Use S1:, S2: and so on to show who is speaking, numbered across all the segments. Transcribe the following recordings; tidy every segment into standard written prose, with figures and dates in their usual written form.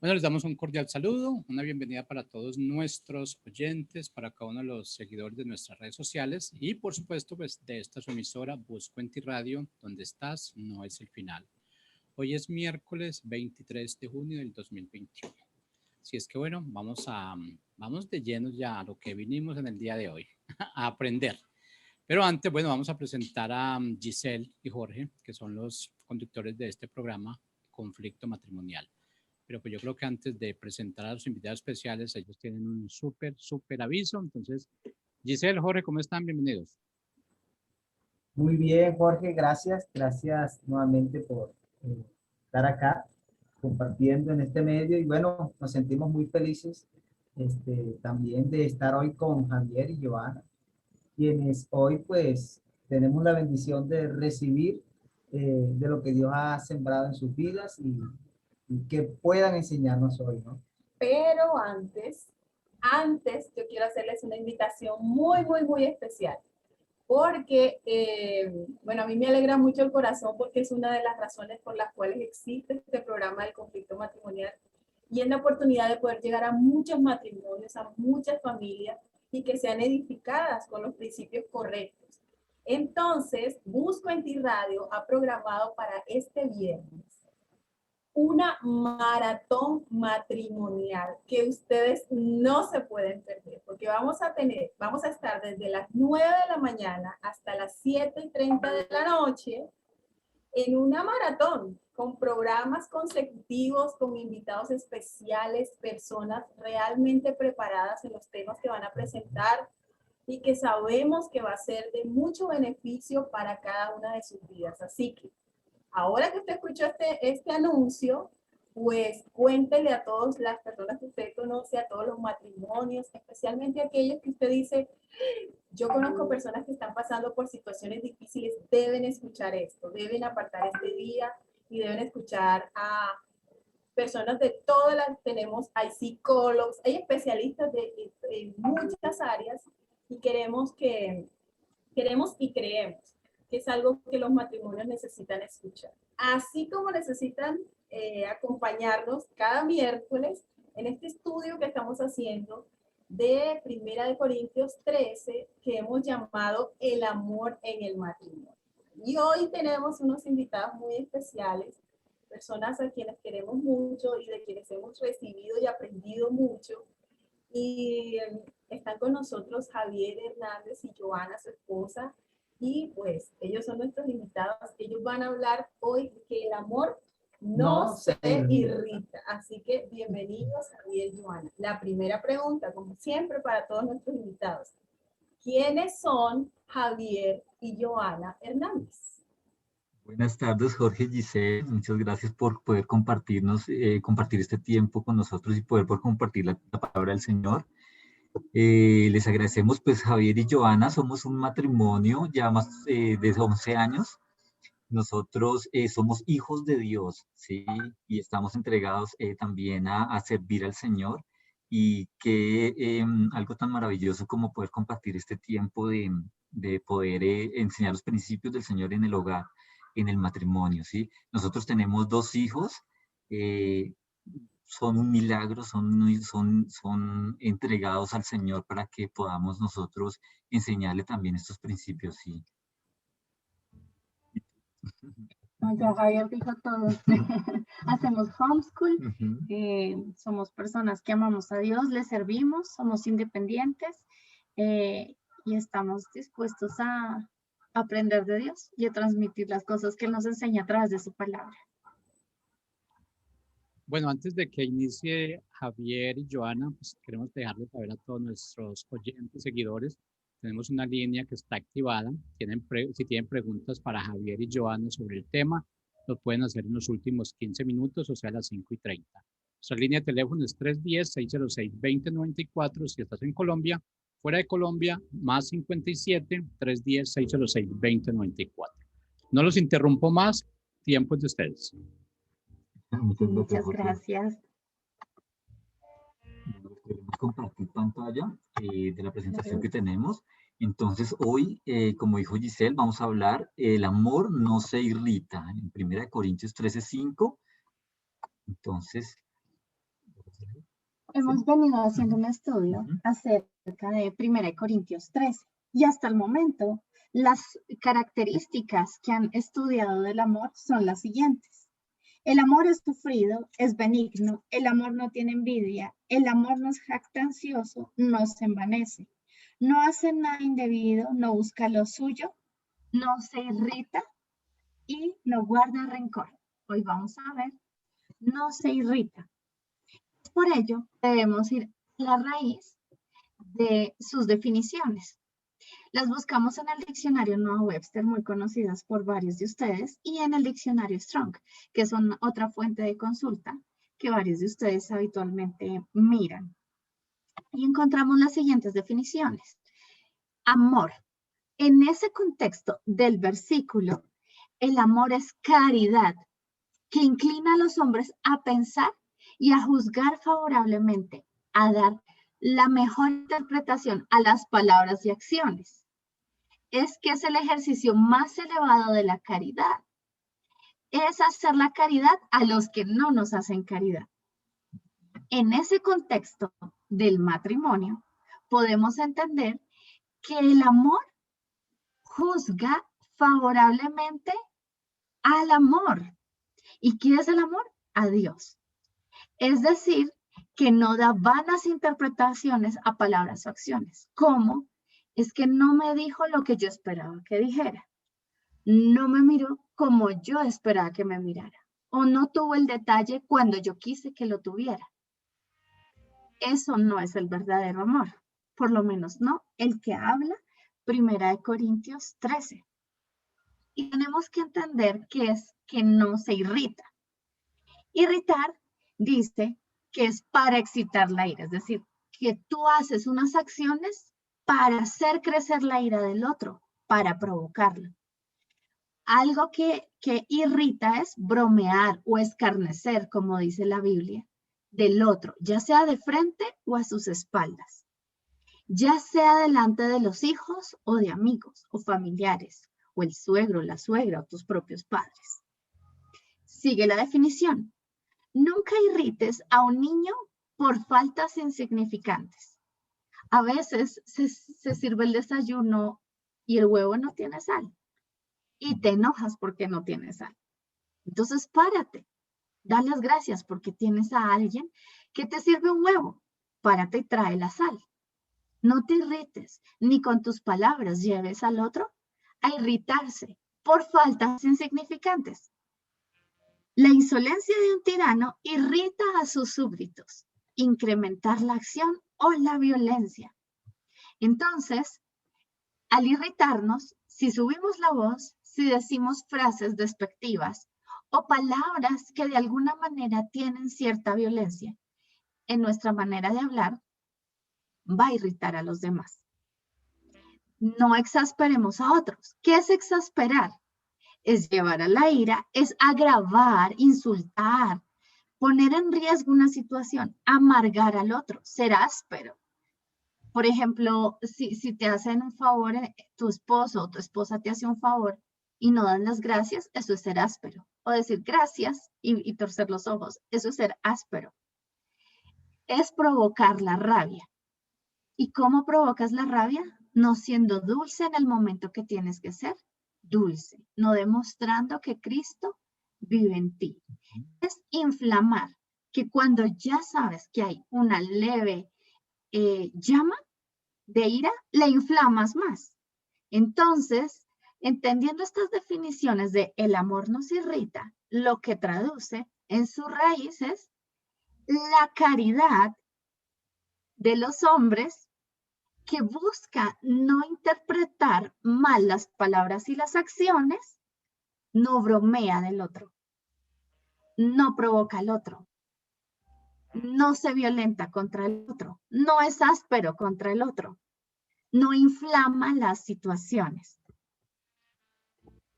S1: Bueno, les damos un cordial saludo, una bienvenida para todos nuestros oyentes, para cada uno de los seguidores de nuestras redes sociales y por supuesto pues de esta su emisora Busco en ti Radio, donde estás, no es el final. Hoy es miércoles 23 de junio del 2021. Así es que bueno, vamos de lleno ya a lo que vinimos en el día de hoy, a aprender. Pero antes, bueno, vamos a presentar a Giselle y Jorge, que son los conductores de este programa, Conflicto Matrimonial. Pero pues yo creo que antes de presentar a los invitados especiales, ellos tienen un súper aviso. Entonces, Giselle, Jorge, ¿cómo están? Bienvenidos.
S2: Muy bien, Jorge, gracias. Gracias nuevamente por estar acá compartiendo en este medio. Y bueno, nos sentimos muy felices también de estar hoy con Javier y Joana, quienes hoy pues tenemos la bendición de recibir de lo que Dios ha sembrado en sus vidas y que puedan enseñarnos hoy, ¿no?
S3: Pero antes yo quiero hacerles una invitación muy especial, porque, bueno, a mí me alegra mucho el corazón porque es una de las razones por las cuales existe este programa del conflicto matrimonial y es la oportunidad de poder llegar a muchos matrimonios, a muchas familias y que sean edificadas con los principios correctos. Entonces, Busco en ti Radio ha programado para este viernes una maratón matrimonial que ustedes no se pueden perder, porque vamos a estar desde las 9 de la mañana hasta las 7:30 de la noche en una maratón con programas consecutivos, con invitados especiales, personas realmente preparadas en los temas que van a presentar y que sabemos que va a ser de mucho beneficio para cada una de sus vidas. Así que ahora que usted escuchó este anuncio, pues cuéntele a todas las personas que usted conoce, a todos los matrimonios, especialmente aquellos que usted dice, yo conozco personas que están pasando por situaciones difíciles, deben escuchar esto, deben apartar este día y deben escuchar a personas de todas las, hay psicólogos, hay especialistas en muchas áreas y queremos y creemos que es algo que los matrimonios necesitan escuchar. Así como necesitan acompañarnos cada miércoles en este estudio que estamos haciendo de Primera de Corintios 13, que hemos llamado El amor en el matrimonio. Y hoy tenemos unos invitados muy especiales, personas a quienes queremos mucho y de quienes hemos recibido y aprendido mucho. Y están con nosotros Javier Hernández y Joana, su esposa, y pues ellos son nuestros invitados. Ellos van a hablar hoy que el amor no se irrita. Así que bienvenidos Javier y Joana. La primera pregunta, como siempre para todos nuestros invitados. ¿Quiénes son Javier y Joana Hernández?
S4: Buenas tardes, Jorge y Giselle. Muchas gracias por poder compartir este tiempo con nosotros y poder compartir la palabra del Señor. Les agradecemos, pues Javier y Joana, somos un matrimonio ya más de 11 años. Nosotros somos hijos de Dios, ¿sí? Y estamos entregados también a servir al Señor. Y que algo tan maravilloso como poder compartir este tiempo de poder enseñar los principios del Señor en el hogar, en el matrimonio, ¿sí? Nosotros tenemos 2 hijos, eh, son un milagro, son entregados al Señor para que podamos nosotros enseñarle también estos principios, ¿sí?
S5: Ya Javier dijo todo. Hacemos homeschool, somos personas que amamos a Dios, le servimos, somos independientes y estamos dispuestos a aprender de Dios y a transmitir las cosas que Él nos enseña a través de su palabra.
S1: Bueno, antes de que inicie Javier y Joana, pues queremos dejarles saber a todos nuestros oyentes, seguidores, tenemos una línea que está activada. Si tienen preguntas para Javier y Joana sobre el tema, lo pueden hacer en los últimos 15 minutos, o sea, a las 5:30. Nuestra línea de teléfono es 310-606-2094 si estás en Colombia. Fuera de Colombia, más 57-310-606-2094. No los interrumpo más, tiempo es de ustedes.
S5: Muchas gracias.
S4: Queremos compartir pantalla de la presentación que tenemos. Entonces, hoy, como dijo Giselle, vamos a hablar, el amor no se irrita, en 1 Corintios 13:5. Entonces,
S5: Hemos venido haciendo un estudio acerca de 1 Corintios 13 y hasta el momento las características que han estudiado del amor son las siguientes. El amor es sufrido, es benigno, el amor no tiene envidia, el amor no es jactancioso, no se envanece, no hace nada indebido, no busca lo suyo, no se irrita y no guarda rencor. Hoy vamos a ver, no se irrita. Por ello, debemos ir a la raíz de sus definiciones. Las buscamos en el diccionario Noah Webster, muy conocidas por varios de ustedes, y en el diccionario Strong, que son otra fuente de consulta que varios de ustedes habitualmente miran. Y encontramos las siguientes definiciones. Amor. En ese contexto del versículo, el amor es caridad, que inclina a los hombres a pensar y a juzgar favorablemente, a dar la mejor interpretación a las palabras y acciones. Es que es el ejercicio más elevado de la caridad. Es hacer la caridad a los que no nos hacen caridad. En ese contexto del matrimonio, podemos entender que el amor juzga favorablemente al amor. ¿Y qué es el amor? A Dios. Es decir, que no da vanas interpretaciones a palabras o acciones. ¿Cómo? Es que no me dijo lo que yo esperaba que dijera. No me miró como yo esperaba que me mirara. O no tuvo el detalle cuando yo quise que lo tuviera. Eso no es el verdadero amor. Por lo menos no el que habla 1 Corintios 13. Y tenemos que entender que es que no se irrita. Irritar dice que es para excitar la ira, es decir, que tú haces unas acciones para hacer crecer la ira del otro, para provocarlo. Algo que irrita es bromear o escarnecer, como dice la Biblia, del otro, ya sea de frente o a sus espaldas, ya sea delante de los hijos o de amigos o familiares, o el suegro, la suegra o tus propios padres. Sigue la definición. Nunca irrites a un niño por faltas insignificantes. A veces se sirve el desayuno y el huevo no tiene sal. Y te enojas porque no tiene sal. Entonces párate. Da las gracias porque tienes a alguien que te sirve un huevo. Párate y trae la sal. No te irrites, ni con tus palabras lleves al otro a irritarse por faltas insignificantes. La insolencia de un tirano irrita a sus súbditos, incrementar la acción o la violencia. Entonces, al irritarnos, si subimos la voz, si decimos frases despectivas o palabras que de alguna manera tienen cierta violencia en nuestra manera de hablar, va a irritar a los demás. No exasperemos a otros. ¿Qué es exasperar? Es llevar a la ira, es agravar, insultar, poner en riesgo una situación, amargar al otro, ser áspero. Por ejemplo, si te hacen un favor, tu esposo o tu esposa te hace un favor y no dan las gracias, eso es ser áspero. O decir gracias y torcer los ojos, eso es ser áspero. Es provocar la rabia. ¿Y cómo provocas la rabia? No siendo dulce en el momento que tienes que ser dulce, no demostrando que Cristo vive en ti. Es inflamar, que cuando ya sabes que hay una leve llama de ira, la inflamas más. Entonces, entendiendo estas definiciones de el amor nos irrita, lo que traduce en su raíz es la caridad de los hombres que busca no interpretar mal las palabras y las acciones, no bromea del otro, no provoca al otro, no se violenta contra el otro, no es áspero contra el otro, no inflama las situaciones.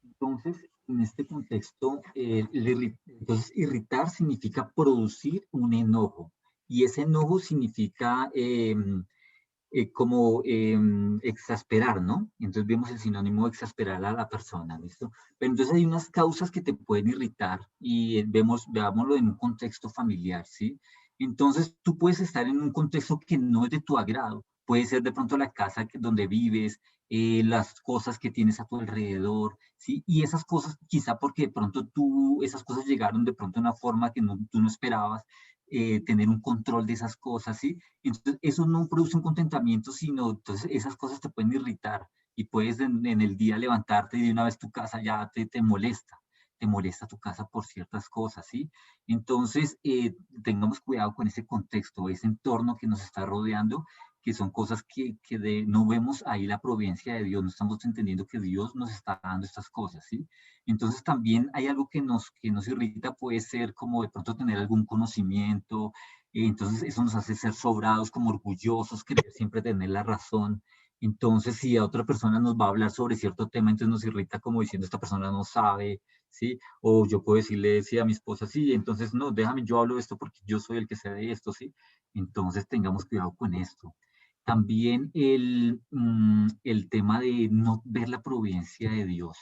S4: Entonces, en este contexto, entonces irritar significa producir un enojo, y ese enojo significa como exasperar, ¿no? Entonces vemos el sinónimo de exasperar a la persona, ¿listo? Pero entonces hay unas causas que te pueden irritar y veámoslo en un contexto familiar, ¿sí? Entonces, tú puedes estar en un contexto que no es de tu agrado. Puede ser de pronto la casa donde vives, las cosas que tienes a tu alrededor, ¿sí? Y esas cosas, quizá porque de pronto esas cosas llegaron de pronto de una forma que tú no esperabas, tener un control de esas cosas, ¿sí? Entonces, eso no produce un contentamiento, sino, entonces, esas cosas te pueden irritar y puedes en el día levantarte y de una vez tu casa ya te molesta tu casa por ciertas cosas, ¿sí? Entonces, tengamos cuidado con ese contexto, ese entorno que nos está rodeando, que son cosas que no vemos ahí la providencia de Dios, no estamos entendiendo que Dios nos está dando estas cosas, ¿sí? Entonces también hay algo que nos irrita, puede ser como de pronto tener algún conocimiento, entonces eso nos hace ser sobrados, como orgullosos, querer siempre tener la razón. Entonces, si a otra persona nos va a hablar sobre cierto tema, entonces nos irrita como diciendo, esta persona no sabe, ¿sí? O yo puedo decirle, sí, a mi esposa, sí, entonces, no, déjame, yo hablo de esto porque yo soy el que sé de esto, ¿sí? Entonces, tengamos cuidado con esto. También el tema de no ver la providencia de Dios.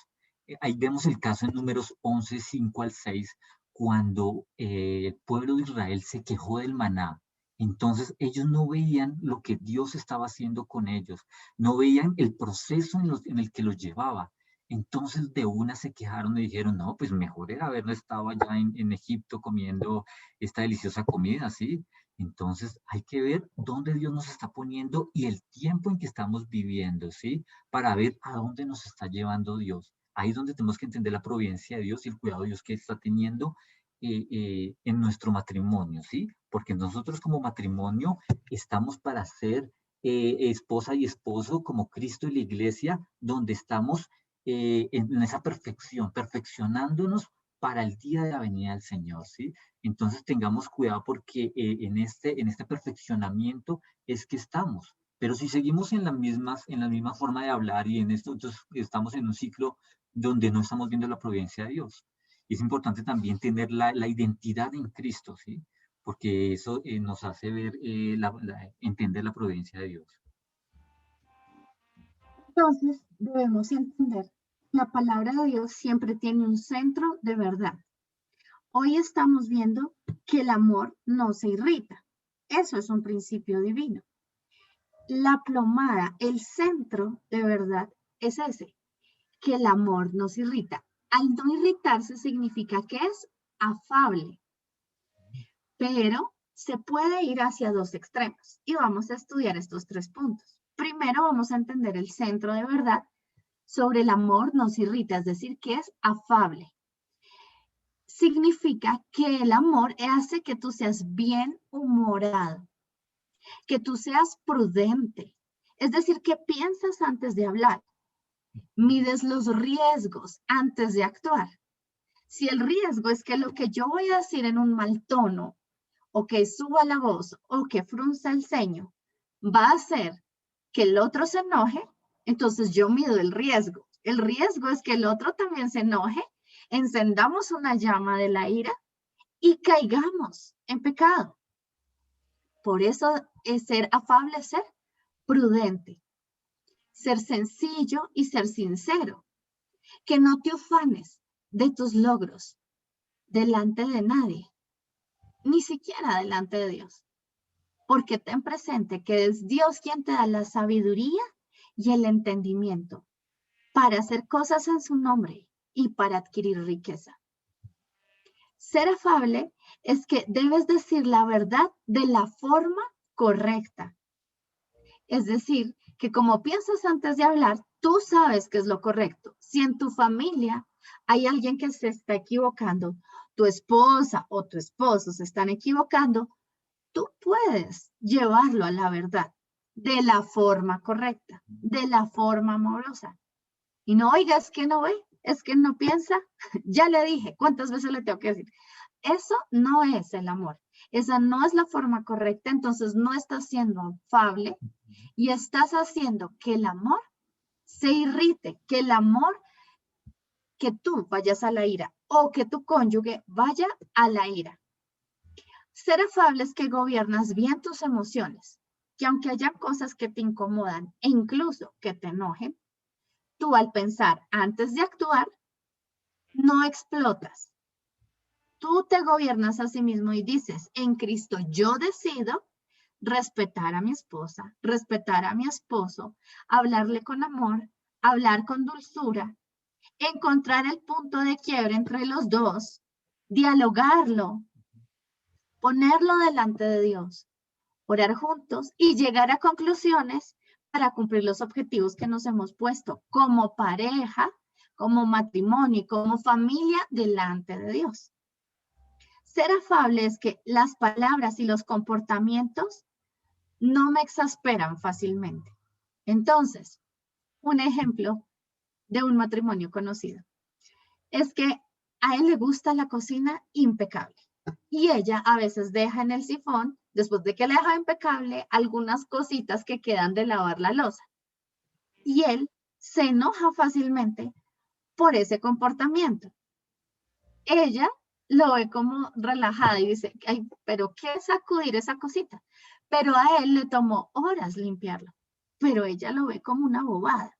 S4: Ahí vemos el caso en Números 11, 5 al 6, cuando el pueblo de Israel se quejó del maná. Entonces ellos no veían lo que Dios estaba haciendo con ellos, no veían el proceso en el que los llevaba. Entonces de una se quejaron y dijeron, no, pues mejor era haber estado allá en Egipto comiendo esta deliciosa comida, ¿sí? Entonces hay que ver dónde Dios nos está poniendo y el tiempo en que estamos viviendo, ¿sí? Para ver a dónde nos está llevando Dios. Ahí es donde tenemos que entender la providencia de Dios y el cuidado de Dios que está teniendo en nuestro matrimonio, ¿sí? Porque nosotros como matrimonio estamos para ser esposa y esposo como Cristo y la iglesia, donde estamos en esa perfección, perfeccionándonos para el día de la venida del Señor, ¿sí? Entonces tengamos cuidado porque en este perfeccionamiento es que estamos. Pero si seguimos en la misma forma de hablar y en esto, entonces estamos en un ciclo donde no estamos viendo la providencia de Dios. Y es importante también tener la identidad en Cristo, ¿sí? Porque eso nos hace ver, entender la providencia de Dios.
S5: Entonces, debemos entender, la palabra de Dios siempre tiene un centro de verdad. Hoy estamos viendo que el amor no se irrita. Eso es un principio divino. La plomada, el centro de verdad es ese, que el amor no se irrita. Al no irritarse significa que es afable, pero se puede ir hacia dos extremos y vamos a estudiar estos 3 puntos. Primero vamos a entender el centro de verdad sobre el amor no se irrita, es decir, que es afable. Significa que el amor hace que tú seas bien humorado, que tú seas prudente, es decir, que piensas antes de hablar, mides los riesgos antes de actuar. Si el riesgo es que lo que yo voy a decir en un mal tono, o que suba la voz, o que frunza el ceño, va a hacer que el otro se enoje, entonces yo mido el riesgo. El riesgo es que el otro también se enoje, encendamos una llama de la ira y caigamos en pecado. Por eso es ser afable, ser prudente, ser sencillo y ser sincero. Que no te ufanes de tus logros delante de nadie, ni siquiera delante de Dios. Porque ten presente que es Dios quien te da la sabiduría y el entendimiento para hacer cosas en su nombre y para adquirir riqueza. Ser afable es que debes decir la verdad de la forma correcta. Es decir, que como piensas antes de hablar, tú sabes qué es lo correcto. Si en tu familia hay alguien que se está equivocando, tu esposa o tu esposo se están equivocando, tú puedes llevarlo a la verdad de la forma correcta, de la forma amorosa. Y no, oiga, es que no ve, es que no piensa. Ya le dije, ¿cuántas veces le tengo que decir? Eso no es el amor. Esa no es la forma correcta, entonces no estás siendo afable y estás haciendo que el amor se irrite, que el amor, que tú vayas a la ira o que tu cónyuge vaya a la ira. Ser afable es que gobiernas bien tus emociones, que aunque haya cosas que te incomodan e incluso que te enojen, tú al pensar antes de actuar, no explotas. tú te gobiernas a sí mismo y dices, en Cristo yo decido respetar a mi esposa, respetar a mi esposo, hablarle con amor, hablar con dulzura, encontrar el punto de quiebre entre los dos, dialogarlo, ponerlo delante de Dios, orar juntos y llegar a conclusiones para cumplir los objetivos que nos hemos puesto como pareja, como matrimonio y como familia delante de Dios. Ser afable es que las palabras y los comportamientos no me exasperan fácilmente. Entonces, un ejemplo de un matrimonio conocido es que a él le gusta la cocina impecable y ella a veces deja en el sifón, después de que le deja impecable, algunas cositas que quedan de lavar la loza. Y él se enoja fácilmente por ese comportamiento. Ella lo ve como relajada y dice, ay, pero ¿qué es sacudir esa cosita? Pero a él le tomó horas limpiarlo, pero ella lo ve como una bobada.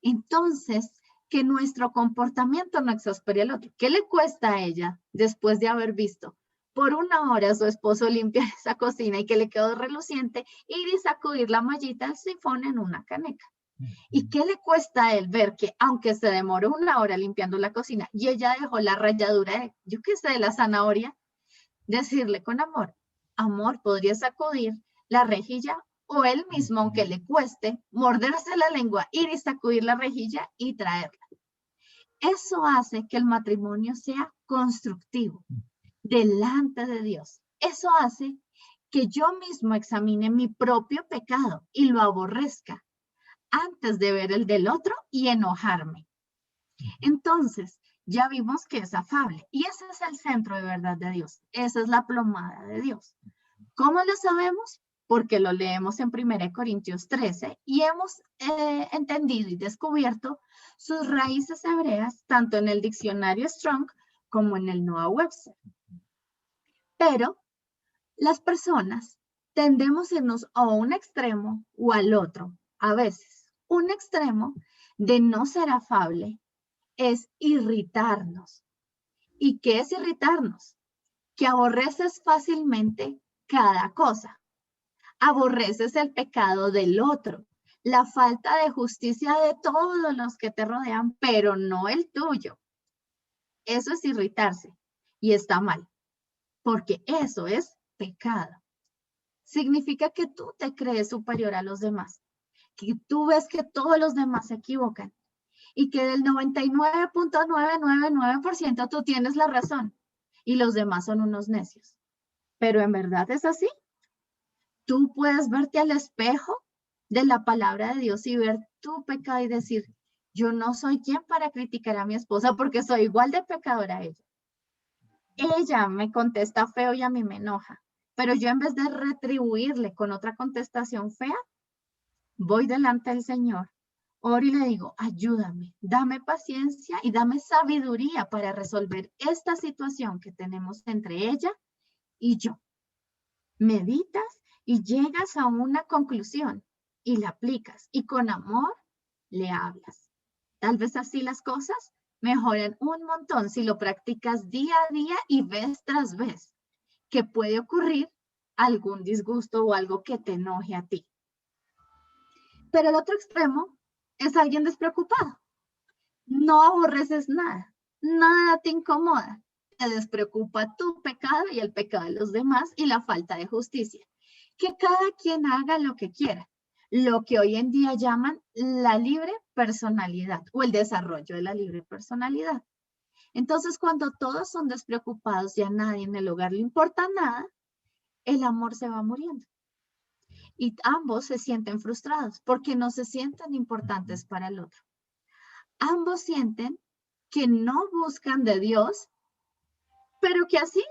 S5: Entonces, que nuestro comportamiento no exaspere al otro. ¿Qué le cuesta a ella después de haber visto por una hora a su esposo limpiar esa cocina y que le quedó reluciente, ir y sacudir la mallita del sifón en una caneca? ¿Y qué le cuesta a él ver que aunque se demoró una hora limpiando la cocina y ella dejó la ralladura de, yo qué sé, de la zanahoria, decirle con amor, amor, ¿podría sacudir la rejilla? O él mismo, aunque le cueste, morderse la lengua, ir y sacudir la rejilla y traerla. Eso hace que el matrimonio sea constructivo delante de Dios. Eso hace que yo mismo examine mi propio pecado y lo aborrezca antes de ver el del otro y enojarme. Entonces, ya vimos que es afable y ese es el centro de verdad de Dios. Esa es la plomada de Dios. ¿Cómo lo sabemos? Porque lo leemos en 1 Corintios 13 y hemos entendido y descubierto sus raíces hebreas tanto en el diccionario Strong como en el Noah Webster. Pero las personas tendemos a irnos a un extremo o al otro. A veces, un extremo de no ser afable es irritarnos. ¿Y qué es irritarnos? Que aborreces fácilmente cada cosa. Aborreces el pecado del otro, la falta de justicia de todos los que te rodean, pero no el tuyo. Eso es irritarse y está mal, porque eso es pecado. Significa que tú te crees superior a los demás, que tú ves que todos los demás se equivocan y que del 99.999% tú tienes la razón y los demás son unos necios. Pero ¿en verdad es así? Tú puedes verte al espejo de la palabra de Dios y ver tu pecado y decir, yo no soy quien para criticar a mi esposa porque soy igual de pecadora a ella. Ella me contesta feo y a mí me enoja, pero yo en vez de retribuirle con otra contestación fea, voy delante del Señor, oro y le digo, ayúdame, dame paciencia y dame sabiduría para resolver esta situación que tenemos entre ella y yo. Meditas y llegas a una conclusión y la aplicas y con amor le hablas. Tal vez así las cosas mejoran un montón si lo practicas día a día y vez tras vez que puede ocurrir algún disgusto o algo que te enoje a ti. Pero el otro extremo es alguien despreocupado. No aborreces nada, nada te incomoda. Te despreocupa tu pecado y el pecado de los demás y la falta de justicia. Que cada quien haga lo que quiera, lo que hoy en día llaman la libre personalidad o el desarrollo de la libre personalidad. Entonces, cuando todos son despreocupados y a nadie en el hogar le importa nada, el amor se va muriendo. Y ambos se sienten frustrados porque no se sienten importantes para el otro. Ambos sienten que no buscan de Dios, pero que así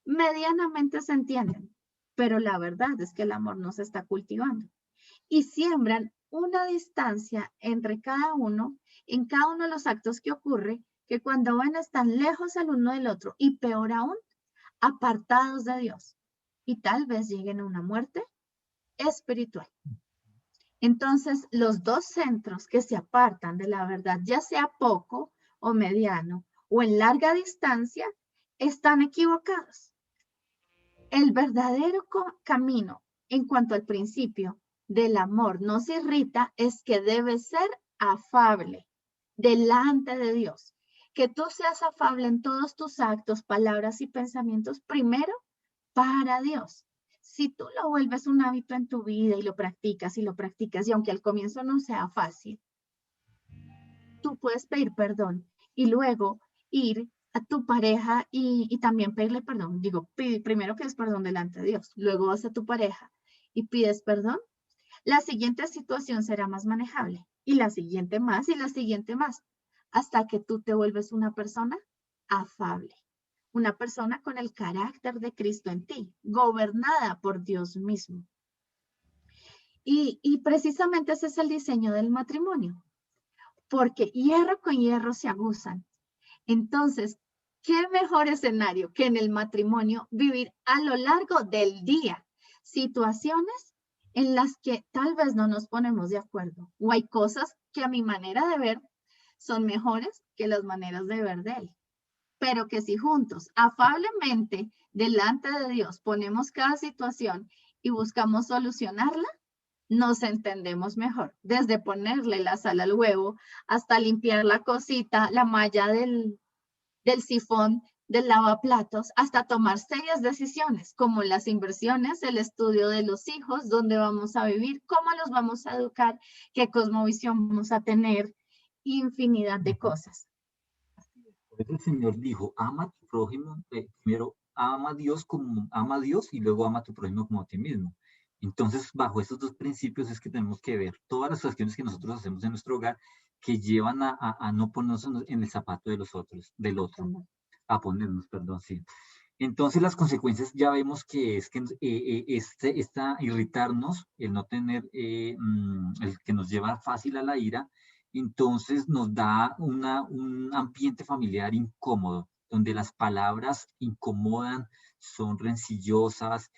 S5: medianamente se entienden. Pero la verdad es que el amor no se está cultivando. Y siembran una distancia entre cada uno, en cada uno de los actos que ocurre, que cuando ven están lejos el uno del otro y peor aún, apartados de Dios. Y tal vez lleguen a una muerte espiritual. Entonces, los dos centros que se apartan de la verdad, ya sea poco o mediano o en larga distancia, están equivocados. El verdadero camino en cuanto al principio del amor no se irrita es que debe ser afable delante de Dios. Que tú seas afable en todos tus actos, palabras y pensamientos, primero para Dios. Si tú lo vuelves un hábito en tu vida y lo practicas, y aunque al comienzo no sea fácil, tú puedes pedir perdón y luego ir a tu pareja y también pedirle perdón. Digo, primero pides perdón delante de Dios, luego vas a tu pareja y pides perdón. La siguiente situación será más manejable y la siguiente más y la siguiente más, hasta que tú te vuelves una persona afable, una persona con el carácter de Cristo en ti, gobernada por Dios mismo. Y precisamente ese es el diseño del matrimonio, porque hierro con hierro se aguzan. Entonces, ¿qué mejor escenario que en el matrimonio vivir a lo largo del día situaciones en las que tal vez no nos ponemos de acuerdo o hay cosas que a mi manera de ver son mejores que las maneras de ver de él? Pero que si juntos, afablemente, delante de Dios, ponemos cada situación y buscamos solucionarla, nos entendemos mejor. Desde ponerle la sal al huevo hasta limpiar la cosita, la malla del sifón, del lavaplatos, hasta tomar serias decisiones, como las inversiones, el estudio de los hijos, dónde vamos a vivir, cómo los vamos a educar, qué cosmovisión vamos a tener, infinidad de cosas.
S4: Por eso el Señor dijo, ama a tu prójimo, primero ama a Dios y luego ama a tu prójimo como a ti mismo. Entonces, bajo estos dos principios es que tenemos que ver todas las acciones que nosotros hacemos en nuestro hogar que llevan a no ponernos en el zapato de los otros, del otro, a ponernos, perdón, sí. Entonces, las consecuencias ya vemos que es que irritarnos, el no tener, el que nos lleva fácil a la ira, entonces nos da un ambiente familiar incómodo, donde las palabras incomodan, son rencillosas,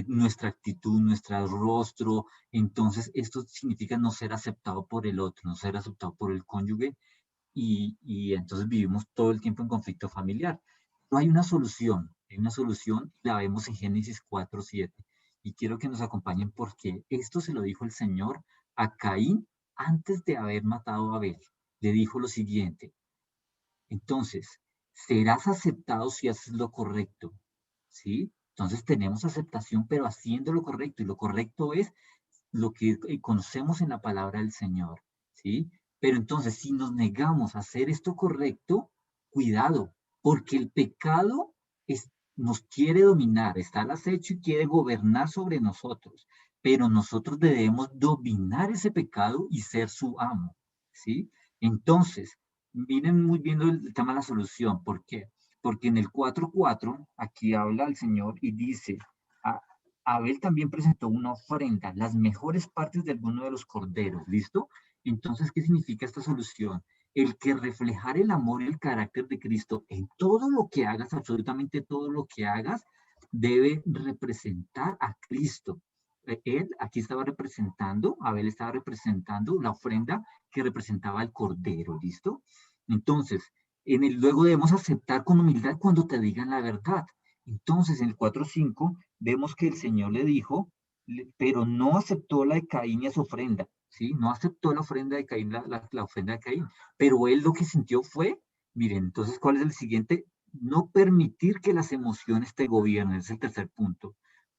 S4: nuestra actitud, nuestro rostro. Entonces esto significa no ser aceptado por el otro, no ser aceptado por el cónyuge, y entonces vivimos todo el tiempo en conflicto familiar. No hay una solución, la vemos en Génesis 4:7, y quiero que nos acompañen porque esto se lo dijo el Señor a Caín antes de haber matado a Abel. Le dijo lo siguiente: entonces, serás aceptado si haces lo correcto, ¿sí? Entonces tenemos aceptación, pero haciendo lo correcto, y lo correcto es lo que conocemos en la palabra del Señor, ¿sí? Pero entonces, si nos negamos a hacer esto correcto, cuidado, porque el pecado nos quiere dominar, está al acecho y quiere gobernar sobre nosotros, pero nosotros debemos dominar ese pecado y ser su amo, ¿sí? Entonces, miren muy bien el tema de la solución. ¿Por qué? Porque en el 4:4, aquí habla el Señor y dice, Abel también presentó una ofrenda, las mejores partes de alguno de los corderos, ¿listo? Entonces, ¿qué significa esta solución? El que reflejar el amor y el carácter de Cristo en todo lo que hagas, absolutamente todo lo que hagas, debe representar a Cristo. Él aquí estaba representando, Abel estaba representando la ofrenda que representaba el cordero, ¿listo? Entonces, luego debemos aceptar con humildad cuando te digan la verdad. Entonces, en el 4:5 vemos que el Señor le dijo, pero no aceptó la de Caín y a su ofrenda, ¿sí? No aceptó la ofrenda de Caín, la ofrenda de Caín, pero él lo que sintió fue, miren, entonces, ¿cuál es el siguiente? No permitir que las emociones te gobiernen, es el tercer punto.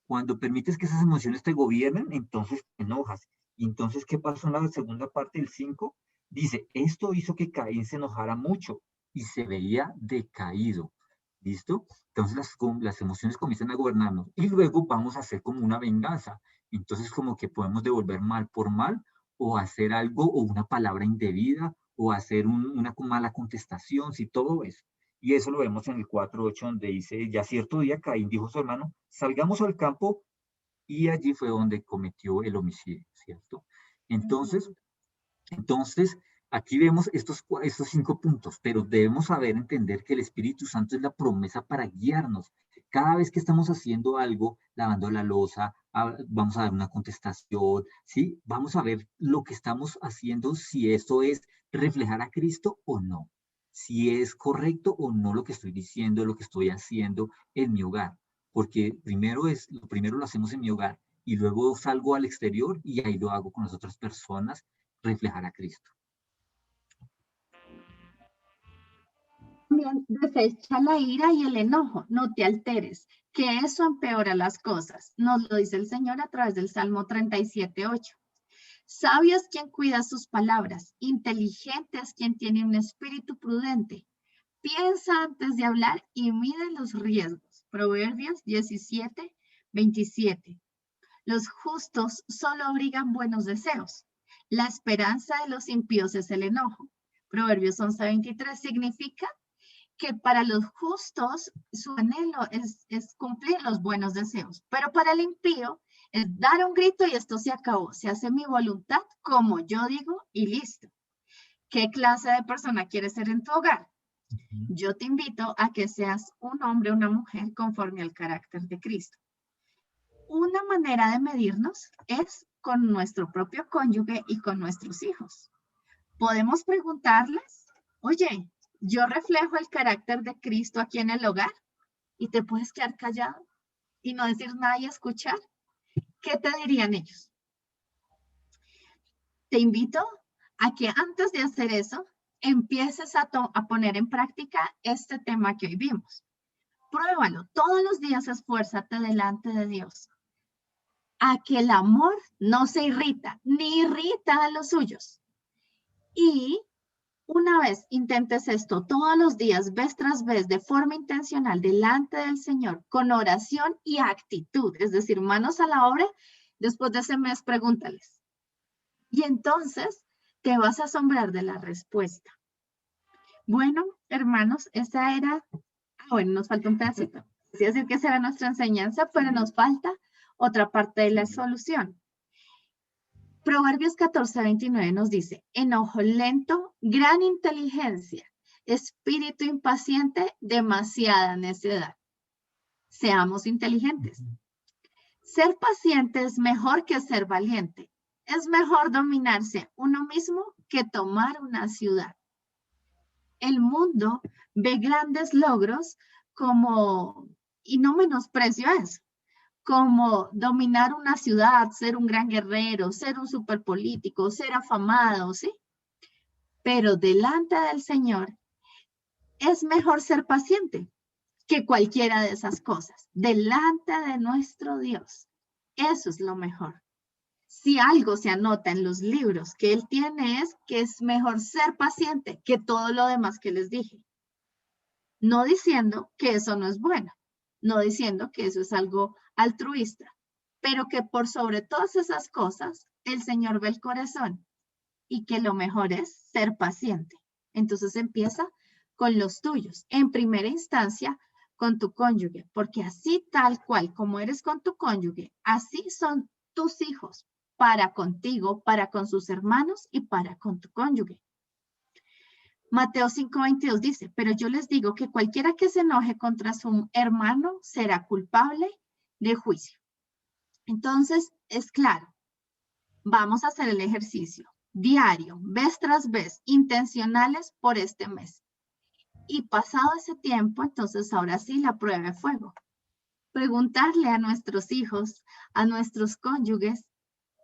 S4: Cuando permites que esas emociones te gobiernen, entonces te enojas. Y entonces, ¿qué pasó en la segunda parte del 5? Dice, esto hizo que Caín se enojara mucho y se veía decaído. ¿Listo? Entonces las emociones comienzan a gobernarnos y luego vamos a hacer como una venganza. Entonces como que podemos devolver mal por mal o hacer algo o una palabra indebida o hacer una mala contestación, si todo eso. Y eso lo vemos en el 4:8 donde dice, ya cierto día Caín dijo a su hermano, salgamos al campo, y allí fue donde cometió el homicidio, ¿cierto? Entonces, aquí vemos estos 5 puntos, pero debemos saber entender que el Espíritu Santo es la promesa para guiarnos. Cada vez que estamos haciendo algo, lavando la loza, vamos a dar una contestación, ¿sí? Vamos a ver lo que estamos haciendo, si esto es reflejar a Cristo o no. si es correcto o no lo que estoy diciendo, lo que estoy haciendo en mi hogar. Porque primero lo hacemos en mi hogar y luego salgo al exterior y ahí lo hago con las otras personas, reflejar a Cristo.
S5: También desecha la ira y el enojo, no te alteres, que eso empeora las cosas. Nos lo dice el Señor a través del Salmo 37:8. Sabio es quien cuida sus palabras, inteligente es quien tiene un espíritu prudente. Piensa antes de hablar y mide los riesgos. Proverbios 17:27. Los justos solo abrigan buenos deseos. La esperanza de los impíos es el enojo. Proverbios 11:23 significa que para los justos su anhelo es cumplir los buenos deseos, pero para el impío es dar un grito y esto se acabó, se hace mi voluntad como yo digo y listo. ¿Qué clase de persona quieres ser en tu hogar? Yo te invito a que seas un hombre o una mujer conforme al carácter de Cristo. Una manera de medirnos es con nuestro propio cónyuge y con nuestros hijos. Podemos preguntarles, oye, ¿yo reflejo el carácter de Cristo aquí en el hogar? Y te puedes quedar callado y no decir nada y escuchar. ¿Qué te dirían ellos? Te invito a que antes de hacer eso, empieces a poner en práctica este tema que hoy vimos. Pruébalo. Todos los días esfuérzate delante de Dios a que el amor no se irrita, ni irrita a los suyos. Y una vez intentes esto todos los días, vez tras vez, de forma intencional, delante del Señor, con oración y actitud, es decir, manos a la obra, después de ese mes pregúntales. Y entonces te vas a asombrar de la respuesta. Bueno, hermanos, esa era, bueno, nos falta un pedacito. Es decir, que esa era nuestra enseñanza, pero nos falta otra parte de la solución. Proverbios 14:29 nos dice, enojo lento, gran inteligencia, espíritu impaciente, demasiada necedad. Seamos inteligentes. Ser paciente es mejor que ser valiente. Es mejor dominarse uno mismo que tomar una ciudad. El mundo ve grandes logros como, y no menosprecio eso, como dominar una ciudad, ser un gran guerrero, ser un superpolítico, ser afamado, ¿sí? Pero delante del Señor es mejor ser paciente que cualquiera de esas cosas. Delante de nuestro Dios, eso es lo mejor. Si algo se anota en los libros que Él tiene es que es mejor ser paciente que todo lo demás que les dije. No diciendo que eso no es bueno, no diciendo que eso es algo altruista, pero que por sobre todas esas cosas, el Señor ve el corazón y que lo mejor es ser paciente. Entonces empieza con los tuyos. En primera instancia, con tu cónyuge, porque así tal cual como eres con tu cónyuge, así son tus hijos para contigo, para con sus hermanos y para con tu cónyuge. Mateo 5:22 dice, pero yo les digo que cualquiera que se enoje contra su hermano será culpable de juicio. Entonces, es claro, vamos a hacer el ejercicio diario, vez tras vez, intencionales por este mes. Y pasado ese tiempo, entonces ahora sí la prueba de fuego. Preguntarle a nuestros hijos, a nuestros cónyuges,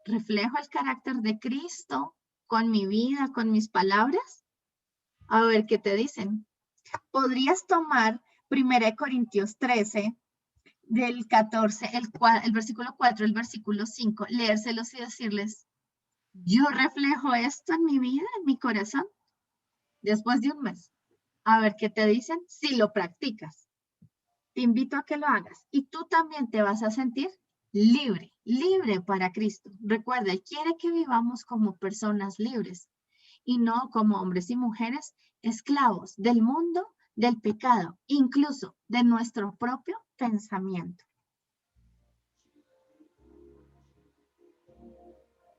S5: ¿reflejo el carácter de Cristo con mi vida, con mis palabras? A ver qué te dicen. Podrías tomar 1 Corintios 13, del 14, el versículo 4, el versículo 5, leérselos y decirles, ¿yo reflejo esto en mi vida, en mi corazón? Después de un mes. A ver qué te dicen si lo practicas. Te invito a que lo hagas y tú también te vas a sentir libre, libre para Cristo. Recuerda, Él quiere que vivamos como personas libres y no como hombres y mujeres esclavos del mundo, del pecado, incluso de nuestro propio pensamiento.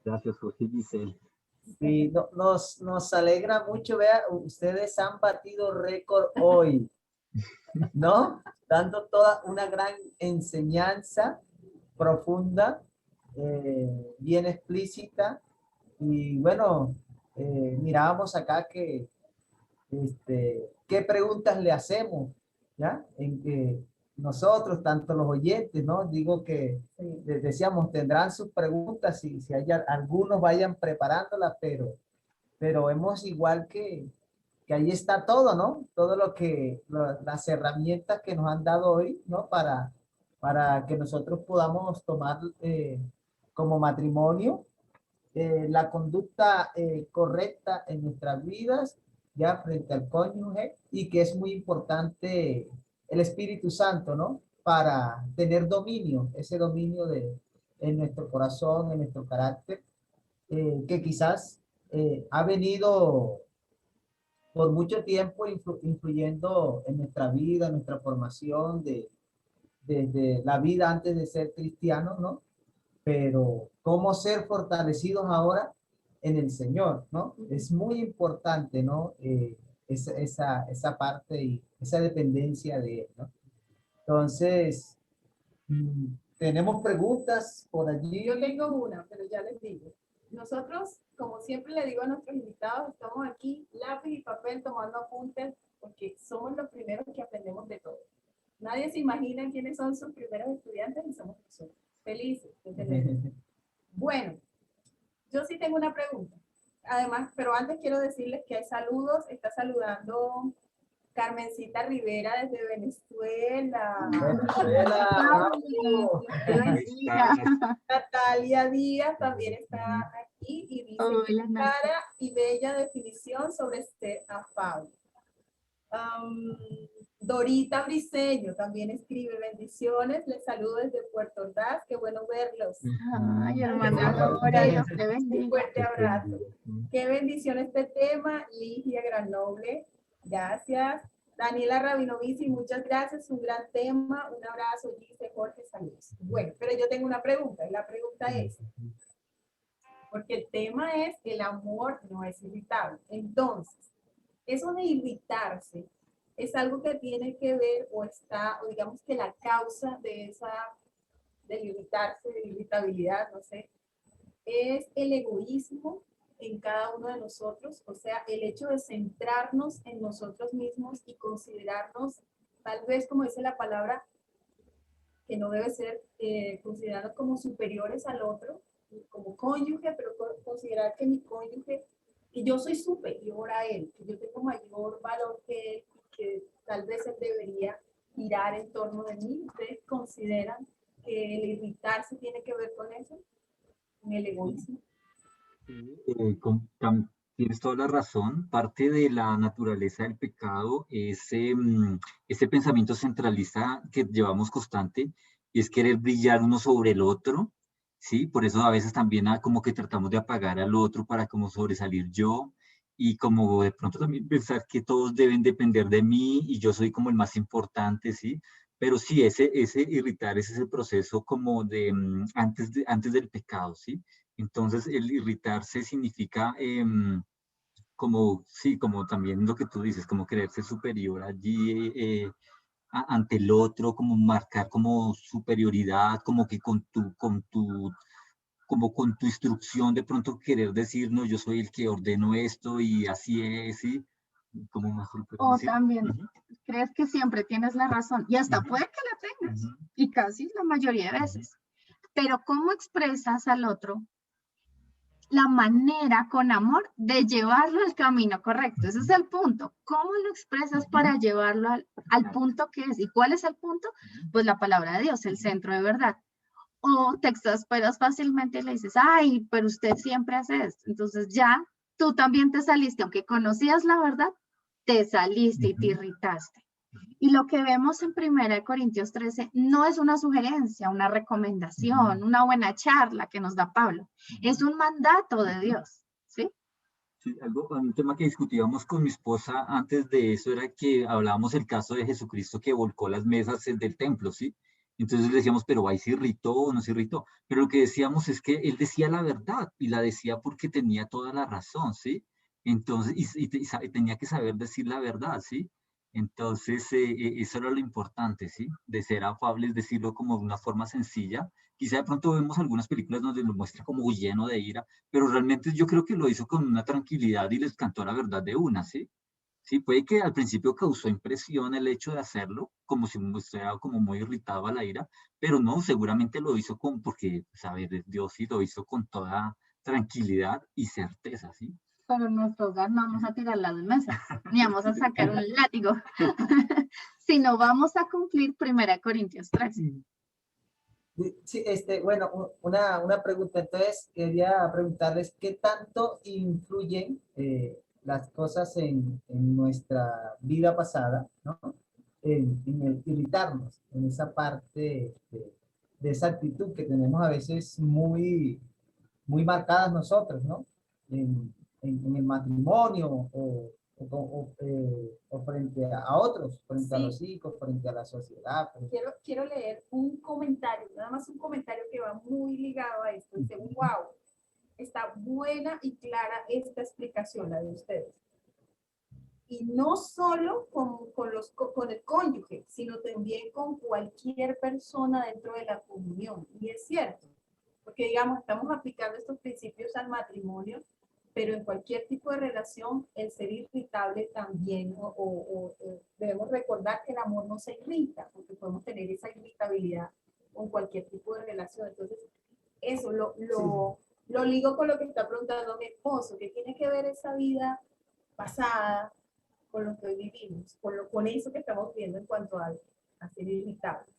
S4: Gracias, Jorge y Giselle.
S2: Sí, nos alegra mucho, vea, ustedes han batido récord hoy, ¿no? Dando toda una gran enseñanza profunda, bien explícita. Y bueno, mirábamos acá que qué preguntas le hacemos, ¿ya? En que nosotros, tanto los oyentes, ¿no? Digo que, les decíamos, tendrán sus preguntas, si hay algunos vayan preparándolas, pero hemos igual que ahí está todo, ¿no? Todo lo que, las herramientas que nos han dado hoy, ¿no? Para que nosotros podamos tomar como matrimonio la conducta correcta en nuestras vidas, ya frente al cónyuge, y que es muy importante el Espíritu Santo, ¿no? Para tener dominio, ese dominio en nuestro corazón, en nuestro carácter, que quizás ha venido por mucho tiempo influyendo en nuestra vida, en nuestra formación, desde la vida antes de ser cristianos, ¿no? Pero cómo ser fortalecidos ahora en el Señor, ¿no? Es muy importante, ¿no? Esa parte y esa dependencia de Él, ¿no? Entonces, tenemos preguntas por allí.
S3: Yo tengo una, pero ya les digo. Nosotros, como siempre le digo a nuestros invitados, estamos aquí, lápiz y papel, tomando apuntes, porque somos los primeros que aprendemos de todo. Nadie se imagina quiénes son sus primeros estudiantes y somos nosotros. Felices de tenerlos. Bueno, yo sí tengo una pregunta. Además, pero antes quiero decirles que hay saludos. Está saludando Carmencita Rivera desde Venezuela. Natalia Díaz también está aquí y dice clara y bella definición sobre este afán. Dorita Briceño también escribe bendiciones, les saludo desde Puerto Ordaz, qué bueno verlos.
S5: Ay, hermana Dora, Dios te bendiga.
S3: Un fuerte abrazo. Qué bendición este tema, Ligia Granoble, gracias. Daniela Rabinovici, muchas gracias, un gran tema, un abrazo, dice Jorge, saludos. Bueno, pero yo tengo una pregunta, y la pregunta es, porque el tema es el amor no es irritable. Entonces, eso de irritarse es algo que tiene que ver o está, o digamos que la causa de esa, del irritarse, de irritabilidad, no sé, es el egoísmo en cada uno de nosotros, o sea, el hecho de centrarnos en nosotros mismos y considerarnos, tal vez como dice la palabra, que no debe ser considerados como superiores al otro, como cónyuge, pero considerar que mi cónyuge, que yo soy superior a él, que yo tengo mayor valor que él, que tal vez él debería girar en torno de mí. ¿Ustedes consideran que el irritarse tiene que ver con eso? ¿Con el egoísmo?
S4: Tienes toda la razón. Parte de la naturaleza del pecado es ese pensamiento centralista que llevamos constante, y es querer brillar uno sobre el otro, ¿sí? Por eso a veces también como que tratamos de apagar al otro para como sobresalir yo, y como de pronto también pensar que todos deben depender de mí y yo soy como el más importante, ¿sí? Pero sí, ese irritar es ese proceso como de antes del pecado, ¿sí? Entonces, el irritarse significa como, sí, como también lo que tú dices, como creerse superior allí ante el otro, como marcar como superioridad, como que como con tu instrucción de pronto querer decir, no, yo soy el que ordeno esto y así es, ¿sí? Como más
S5: O también crees que siempre tienes la razón y hasta puede que la tengas, y casi la mayoría de veces. Pero ¿cómo expresas al otro la manera con amor de llevarlo al camino correcto? Ese es el punto. ¿Cómo lo expresas para llevarlo al punto que es? ¿Y cuál es el punto? Pues la palabra de Dios, el centro de verdad. O te exasperas fácilmente y le dices, ay, pero usted siempre hace esto. Entonces ya tú también te saliste, aunque conocías la verdad, te saliste y te irritaste. Y lo que vemos en 1 Corintios 13 no es una sugerencia, una recomendación, una buena charla que nos da Pablo. Es un mandato de Dios, ¿sí?
S4: Sí, un tema que discutíamos con mi esposa antes de eso era que hablábamos el caso de Jesucristo que volcó las mesas del templo, ¿sí? Entonces le decíamos, pero ahí se irritó o no se irritó. Pero lo que decíamos es que él decía la verdad y la decía porque tenía toda la razón, ¿sí? Entonces, y tenía que saber decir la verdad, ¿sí? Entonces, eso era lo importante, ¿sí? De ser afables, decirlo como de una forma sencilla. Quizá de pronto vemos algunas películas donde lo muestra como lleno de ira, pero realmente yo creo que lo hizo con una tranquilidad y les cantó la verdad de una, ¿sí? Sí, puede que al principio causó impresión el hecho de hacerlo, como si estuviera como muy irritado a la ira, pero no, seguramente lo hizo porque, pues, a ver, Dios sí lo hizo con toda tranquilidad y certeza, ¿sí?
S5: Pero en nuestro hogar no vamos a tirar las mesas, ni vamos a sacar un látigo, sino vamos a cumplir 1 Corintios 13.
S2: Sí, bueno, una pregunta. Entonces, quería preguntarles qué tanto influyen las cosas en nuestra vida pasada, ¿no? En el irritarnos, en esa parte de esa actitud que tenemos a veces muy marcadas nosotros, ¿no? En el matrimonio o frente a otros, frente a
S3: Sí.
S2: los hijos, frente a la sociedad.
S3: Quiero leer un comentario, nada más un comentario que va muy ligado a esto. Dice, wow, está buena y clara esta explicación, la de ustedes. Y no solo con el cónyuge, sino también con cualquier persona dentro de la comunión. Y es cierto, porque digamos, estamos aplicando estos principios al matrimonio, pero en cualquier tipo de relación, el ser irritable también, debemos recordar que el amor no se irrita, porque podemos tener esa irritabilidad con cualquier tipo de relación. Entonces, eso lo ligo con lo que está preguntando mi esposo, que tiene que ver esa vida pasada con lo que hoy vivimos, con eso que estamos viendo en cuanto a ser irritable.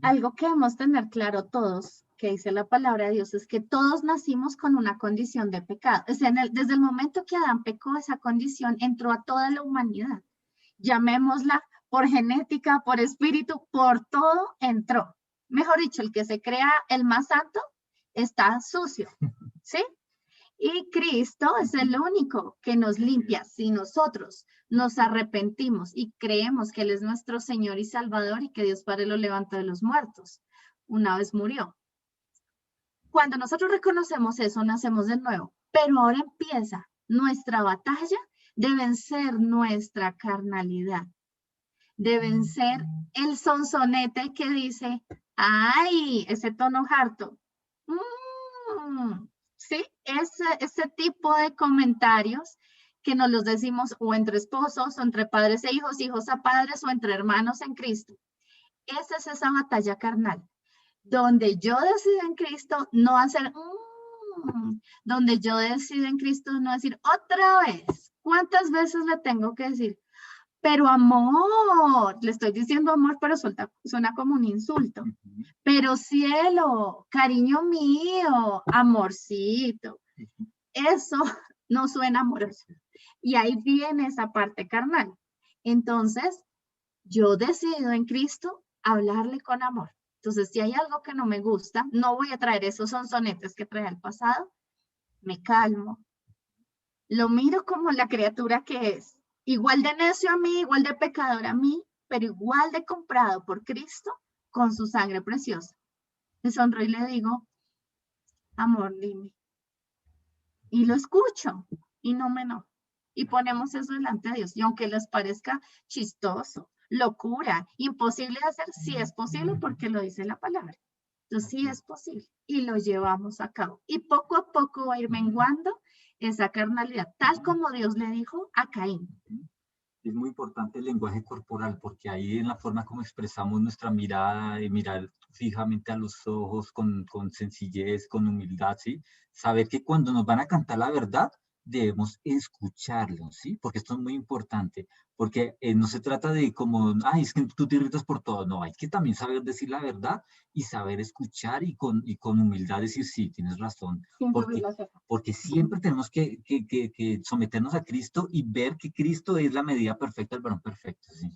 S5: Algo que debemos tener claro todos, que dice la palabra de Dios, es que todos nacimos con una condición de pecado. O sea, desde el momento que Adán pecó, esa condición entró a toda la humanidad. Llamémosla por genética, por espíritu, por todo entró. Mejor dicho, el que se crea el más santo está sucio, ¿sí? Y Cristo es el único que nos limpia. Si nosotros nos arrepentimos y creemos que Él es nuestro Señor y Salvador y que Dios Padre lo levantó de los muertos, una vez murió. Cuando nosotros reconocemos eso, nacemos de nuevo. Pero ahora empieza nuestra batalla de vencer nuestra carnalidad, de vencer el sonsonete que dice, ay, ese tono harto. Sí, ese tipo de comentarios que nos los decimos o entre esposos, o entre padres e hijos, hijos a padres, o entre hermanos en Cristo. Esa es esa batalla carnal, donde yo decido en Cristo no hacer, donde yo decido en Cristo no decir otra vez. ¿Cuántas veces le tengo que decir? Pero amor, le estoy diciendo amor, pero suena como un insulto. Pero cielo, cariño mío, amorcito, eso no suena amoroso. Y ahí viene esa parte carnal. Entonces, yo decido en Cristo hablarle con amor. Entonces, si hay algo que no me gusta, no voy a traer esos sonsonetes que trae al pasado, me calmo, lo miro como la criatura que es, igual de necio a mí, igual de pecador a mí, pero igual de comprado por Cristo con su sangre preciosa. Le sonro y le digo, amor, dime. Y lo escucho y no me enojo. Y ponemos eso delante de Dios. Y aunque les parezca chistoso, locura, imposible de hacer, sí es posible porque lo dice la palabra. Entonces sí es posible y lo llevamos a cabo. Y poco a poco va a ir menguando esa carnalidad, tal como Dios le dijo a Caín.
S4: Es muy importante el lenguaje corporal, porque ahí en la forma como expresamos nuestra mirada, mirar fijamente a los ojos con sencillez, con humildad, ¿sí? Saber que cuando nos van a cantar la verdad, debemos escucharlos, ¿sí? Porque esto es muy importante, porque no se trata de como, ay, es que tú te irritas por todo, no, hay que también saber decir la verdad y saber escuchar y con humildad decir, sí, tienes razón,
S5: Sin
S4: porque
S5: subir la ceja.
S4: porque siempre tenemos que someternos a Cristo y ver que Cristo es la medida perfecta, el varón perfecto. ¿Sí?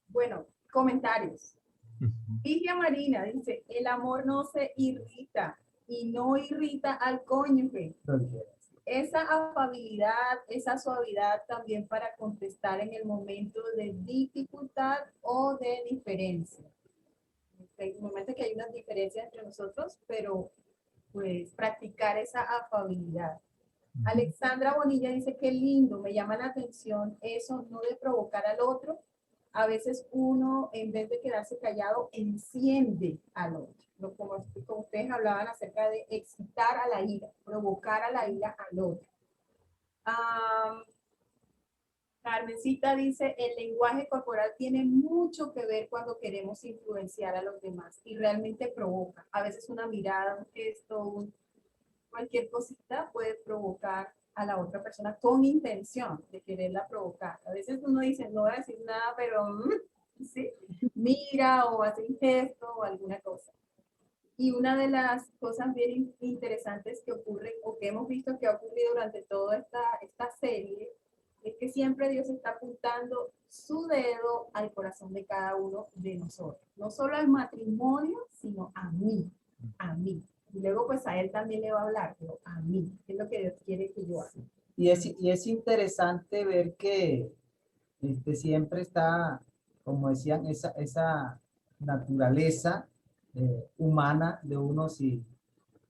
S3: Bueno, comentarios. Ligia Marina dice, el amor no se irrita y no irrita al cónyuge. Esa afabilidad, esa suavidad también para contestar en el momento de dificultad o de diferencia. Hay momentos que hay unas diferencias entre nosotros, pero pues practicar esa afabilidad. Alexandra Bonilla dice, qué lindo, me llama la atención eso, no de provocar al otro. A veces uno, en vez de quedarse callado, enciende al otro. como ustedes hablaban acerca de excitar a la ira, provocar a la ira al otro. Carmencita dice, el lenguaje corporal tiene mucho que ver cuando queremos influenciar a los demás y realmente provoca. A veces una mirada, un gesto, cualquier cosita puede provocar a la otra persona con intención de quererla provocar. A veces uno dice, no voy a decir nada, pero ¿sí? Mira o hace un gesto o alguna cosa. Y una de las cosas bien interesantes que ocurren o que hemos visto que ha ocurrido durante toda esta serie es que siempre Dios está apuntando su dedo al corazón de cada uno de nosotros. No solo al matrimonio, sino a mí, a mí. Y luego pues a él también le va a hablar, pero a mí, que es lo que Dios quiere que yo haga.
S2: Y es interesante ver que siempre está, como decían, esa naturaleza humana de uno, si,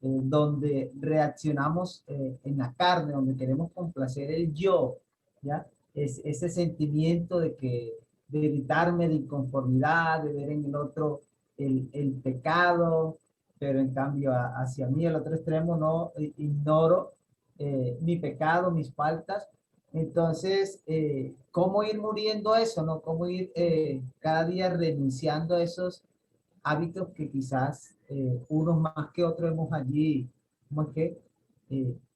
S2: donde reaccionamos en la carne, donde queremos complacer el yo, ¿ya? Es ese sentimiento de gritarme de inconformidad, de ver en el otro el pecado, pero en cambio hacia mí, el otro extremo, no ignoro mi pecado, mis faltas. Entonces, ¿cómo ir muriendo eso, no? ¿Cómo ir cada día renunciando a esos hábitos que quizás unos más que otros hemos allí, ¿cómo es que?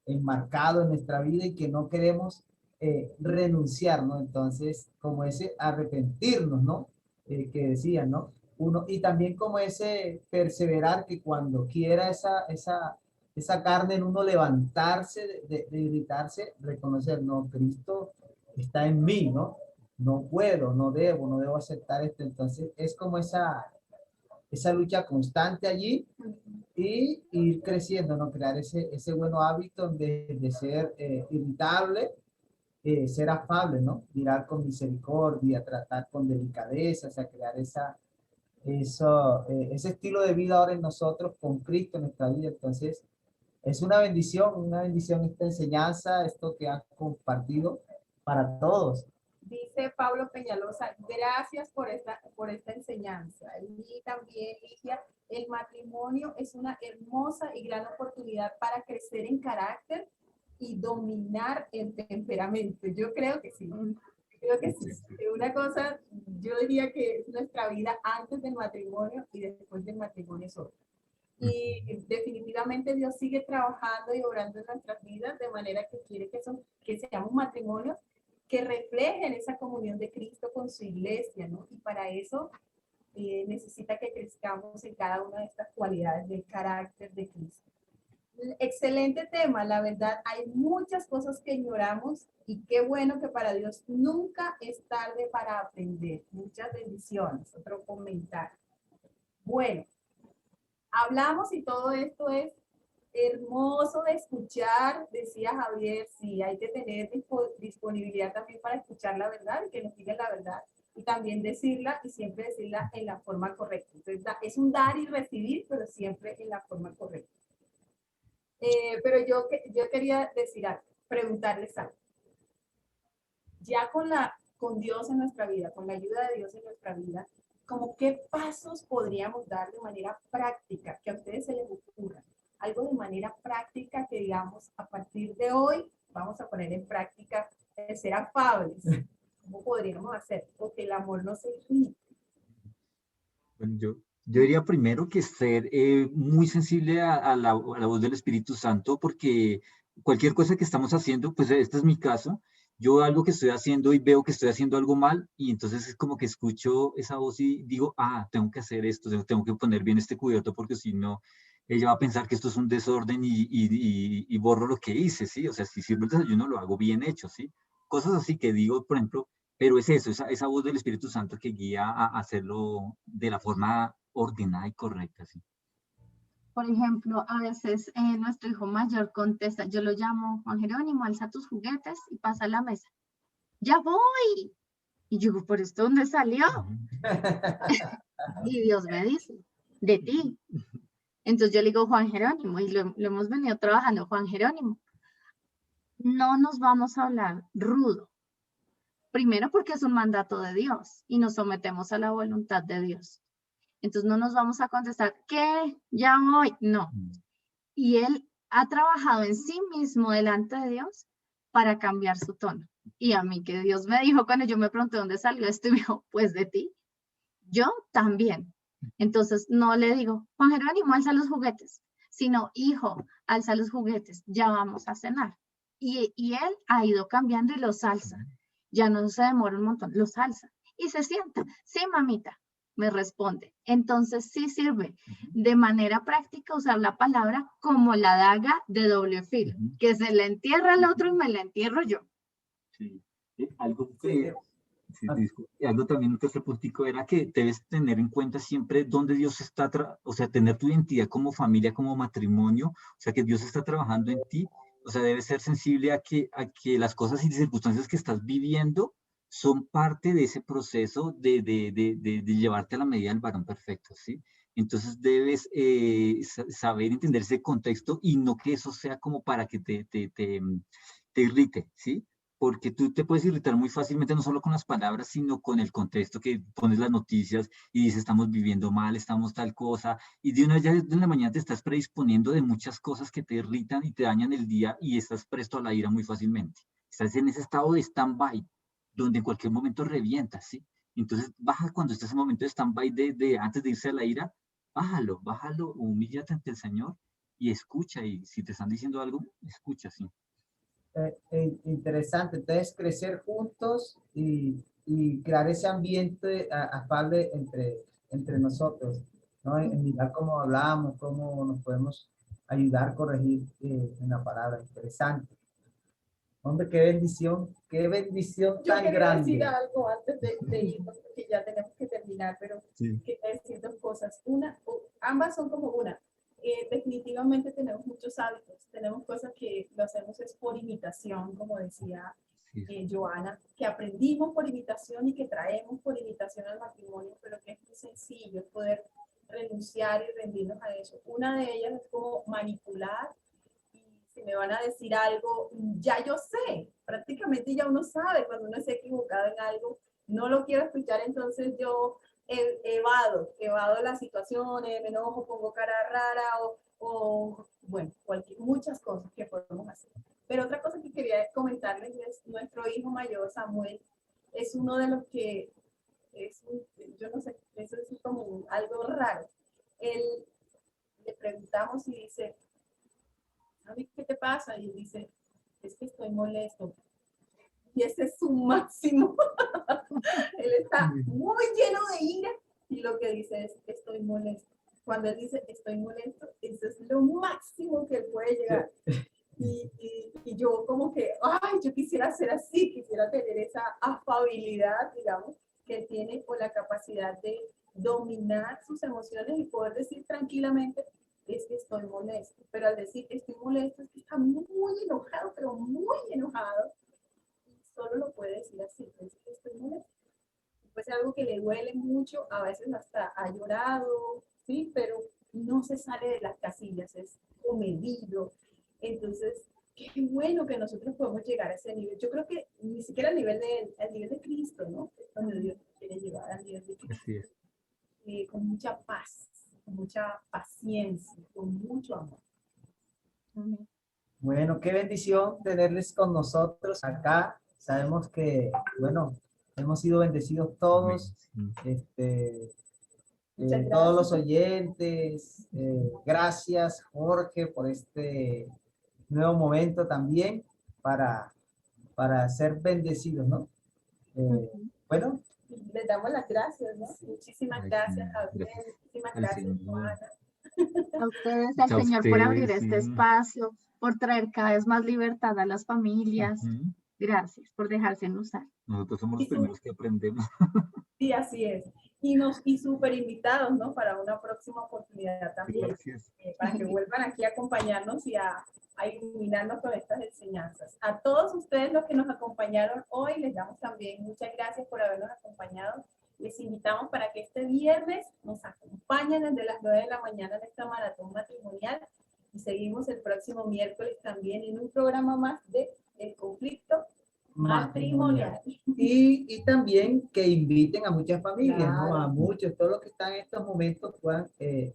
S2: Enmarcado en nuestra vida y que no queremos renunciar, ¿no? Entonces, como ese arrepentirnos, ¿no? Que decía, ¿no? Uno, y también como ese perseverar que cuando quiera esa carne en uno levantarse, de gritarse, reconocer, no, Cristo está en mí, ¿no? No puedo, no debo aceptar esto. Entonces, es como esa lucha constante allí y ir creciendo, ¿no? Crear ese buen hábito de ser irritable, ser afable, ¿no? Mirar con misericordia, tratar con delicadeza, o sea, crear ese estilo de vida ahora en nosotros con Cristo en nuestra vida. Entonces, es una bendición esta enseñanza, esto que han compartido para todos.
S3: Dice Pablo Peñalosa, gracias por esta enseñanza. Y también, Ligia, el matrimonio es una hermosa y gran oportunidad para crecer en carácter y dominar el temperamento. Yo creo que sí. Creo que sí. Una cosa, yo diría que es nuestra vida antes del matrimonio y después del matrimonio es otra. Y definitivamente Dios sigue trabajando y obrando en nuestras vidas de manera que quiere que seamos matrimonios que reflejen esa comunión de Cristo con su iglesia, ¿no? Y para eso necesita que crezcamos en cada una de estas cualidades del carácter de Cristo. Excelente tema, la verdad, hay muchas cosas que ignoramos y qué bueno que para Dios nunca es tarde para aprender. Muchas bendiciones. Otro comentario. Bueno, hablamos y todo esto es hermoso de escuchar, decía Javier, sí, hay que tener disponibilidad también para escuchar la verdad y que nos diga la verdad y también decirla y siempre decirla en la forma correcta. Entonces, es un dar y recibir, pero siempre en la forma correcta. Pero yo quería decir algo, preguntarles algo. Ya con Dios en nuestra vida, con la ayuda de Dios en nuestra vida, ¿cómo qué pasos podríamos dar de manera práctica que a ustedes se les ocurra? Algo de manera práctica que digamos, a partir de hoy vamos a poner en práctica el ser afables. ¿Cómo podríamos hacer? O que el amor no se irrite.
S4: Bueno, yo diría primero que ser muy sensible a la voz del Espíritu Santo, porque cualquier cosa que estamos haciendo, pues este es mi caso, yo algo que estoy haciendo y veo que estoy haciendo algo mal, y entonces es como que escucho esa voz y digo, tengo que hacer esto, tengo que poner bien este cubierto, porque si no, ella va a pensar que esto es un desorden y borro lo que hice, ¿sí? O sea, si sirve el desayuno, lo hago bien hecho, ¿sí? Cosas así que digo, por ejemplo, pero es eso, esa voz del Espíritu Santo que guía a hacerlo de la forma ordenada y correcta, ¿sí?
S5: Por ejemplo, a veces nuestro hijo mayor contesta, yo lo llamo, Juan Jerónimo, alza tus juguetes y pasa a la mesa. ¡Ya voy! Y yo, ¿por esto dónde salió? Y Dios me dice, de ti. Entonces yo le digo, Juan Jerónimo, y lo hemos venido trabajando, Juan Jerónimo, no nos vamos a hablar rudo. Primero porque es un mandato de Dios y nos sometemos a la voluntad de Dios. Entonces no nos vamos a contestar, ¿qué? Ya voy. No. Y él ha trabajado en sí mismo delante de Dios para cambiar su tono. Y a mí que Dios me dijo cuando yo me pregunté dónde salió esto, y me dijo, pues de ti. Yo también. Entonces no le digo, Juan Jerónimo, alza los juguetes, sino, hijo, alza los juguetes, ya vamos a cenar. Y él ha ido cambiando y los alza. Ya no se demora un montón, los alza. Y se sienta, sí, mamita, me responde. Entonces sí sirve de manera práctica usar la palabra como la daga de doble filo, que se la entierra el otro y me la entierro yo.
S4: Sí. Algo que, algo también que otro puntico era que debes tener en cuenta siempre dónde Dios está, o sea, tener tu identidad como familia, como matrimonio, o sea, que Dios está trabajando en ti, o sea, debes ser sensible a que las cosas y circunstancias que estás viviendo son parte de ese proceso de llevarte a la medida del varón perfecto, ¿sí? Entonces debes saber entender ese contexto y no que eso sea como para que te irrite, ¿sí? Porque tú te puedes irritar muy fácilmente, no solo con las palabras, sino con el contexto que pones las noticias y dices, estamos viviendo mal, estamos tal cosa, y de una vez ya de la mañana te estás predisponiendo de muchas cosas que te irritan y te dañan el día y estás presto a la ira muy fácilmente. Estás en ese estado de stand-by, donde en cualquier momento revientas, ¿sí? Entonces, baja cuando estés en momento de stand-by antes de irse a la ira, bájalo, humíllate ante el Señor y escucha, y si te están diciendo algo, escucha, ¿sí?
S2: Interesante. Entonces, crecer juntos y crear ese ambiente afable entre nosotros, ¿no? En mirar cómo hablamos, cómo nos podemos ayudar, corregir en la palabra. Interesante. Hombre, qué bendición
S3: Yo
S2: tan
S3: quería
S2: grande.
S3: decir algo antes de irnos, porque ya tenemos que terminar, pero
S4: Sí.
S3: quería decir dos cosas. Ambas son como una. Definitivamente tenemos muchos hábitos, tenemos cosas que lo hacemos es por imitación, como decía Joana, que aprendimos por imitación y que traemos por imitación al matrimonio, pero que es muy sencillo poder renunciar y rendirnos a eso. Una de ellas es como manipular. Si me van a decir algo, ya yo sé, prácticamente ya uno sabe cuando uno se ha equivocado en algo, no lo quiero escuchar, entonces yo evado las situaciones, me enojo, pongo cara rara o bueno, muchas cosas que podemos hacer. Pero otra cosa que quería comentarles es nuestro hijo mayor, Samuel, es uno de los que yo no sé, eso es como algo raro. Él le preguntamos y dice, ¿qué te pasa? Y dice, es que estoy molesto. Y ese es su máximo. Él está muy lleno de ira y lo que dice es, estoy molesto. Cuando él dice, estoy molesto, eso es lo máximo que él puede llegar. Y yo como que, ay, yo quisiera ser así, quisiera tener esa afabilidad, digamos, que él tiene o la capacidad de dominar sus emociones y poder decir tranquilamente, es que estoy molesto. Pero al decir estoy molesto, es que está muy enojado, pero muy enojado. Y solo lo puede decir así, es que estoy molesto. Pues es algo que le duele mucho, a veces hasta ha llorado, ¿sí? Pero no se sale de las casillas, es comedido. Entonces, qué bueno que nosotros podemos llegar a ese nivel. Yo creo que ni siquiera al nivel de Cristo, ¿no? Donde Dios quiere llevar al nivel de Cristo.
S4: Así es.
S3: Con mucha paz, con mucha paciencia, con mucho amor.
S2: Bueno, qué bendición tenerles con nosotros acá. Sabemos que, bueno, hemos sido bendecidos todos. Todos los oyentes, gracias Jorge por este nuevo momento también para ser bendecidos, ¿no? Bueno.
S3: Les damos las gracias, ¿no? Muchísimas gracias a ustedes, muchísimas gracias, Juana.
S5: A ustedes, al Señor, por abrir este espacio, por traer cada vez más libertad a las familias. Gracias por dejarse usar.
S4: Nosotros somos los primeros que aprendemos.
S3: Sí, así es. Y súper invitados, ¿no? Para una próxima oportunidad también.
S4: Gracias.
S3: Para que vuelvan aquí a acompañarnos y a iluminarnos con estas enseñanzas. A todos ustedes los que nos acompañaron hoy, les damos también muchas gracias por habernos acompañado. Les invitamos para que este viernes nos acompañen desde las 9 de la mañana en esta maratón matrimonial y seguimos el próximo miércoles también en un programa más de El Conflicto Matrimonial.
S2: Y también que inviten a muchas familias, ¿no?
S3: Claro.
S2: A muchos, todos los que están en estos momentos puedan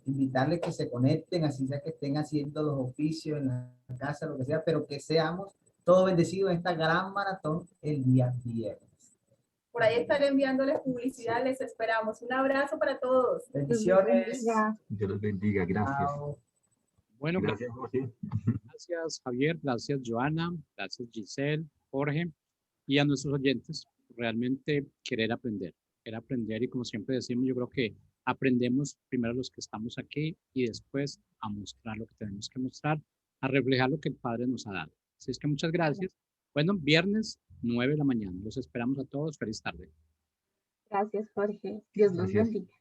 S2: invitarles que se conecten, así sea que estén haciendo los oficios en la casa, lo que sea, pero que seamos todos bendecidos en esta gran maratón el día viernes.
S3: Por ahí estaré enviándoles publicidad, les esperamos. Un abrazo para todos.
S5: Dios los
S2: Bendiciones.
S5: bendiga.
S4: Dios los bendiga, gracias.
S2: Chao.
S1: Bueno,
S4: Gracias, Jorge.
S1: gracias Javier, gracias Joana, gracias Giselle, Jorge y a nuestros oyentes. Realmente querer aprender y como siempre decimos, yo creo que aprendemos primero los que estamos aquí y después a mostrar lo que tenemos que mostrar, a reflejar lo que el Padre nos ha dado. Así es que muchas gracias. Bueno, viernes 9 de la mañana. Los esperamos a todos. Feliz tarde.
S5: Gracias, Jorge. Dios los
S4: Gracias.
S5: bendiga.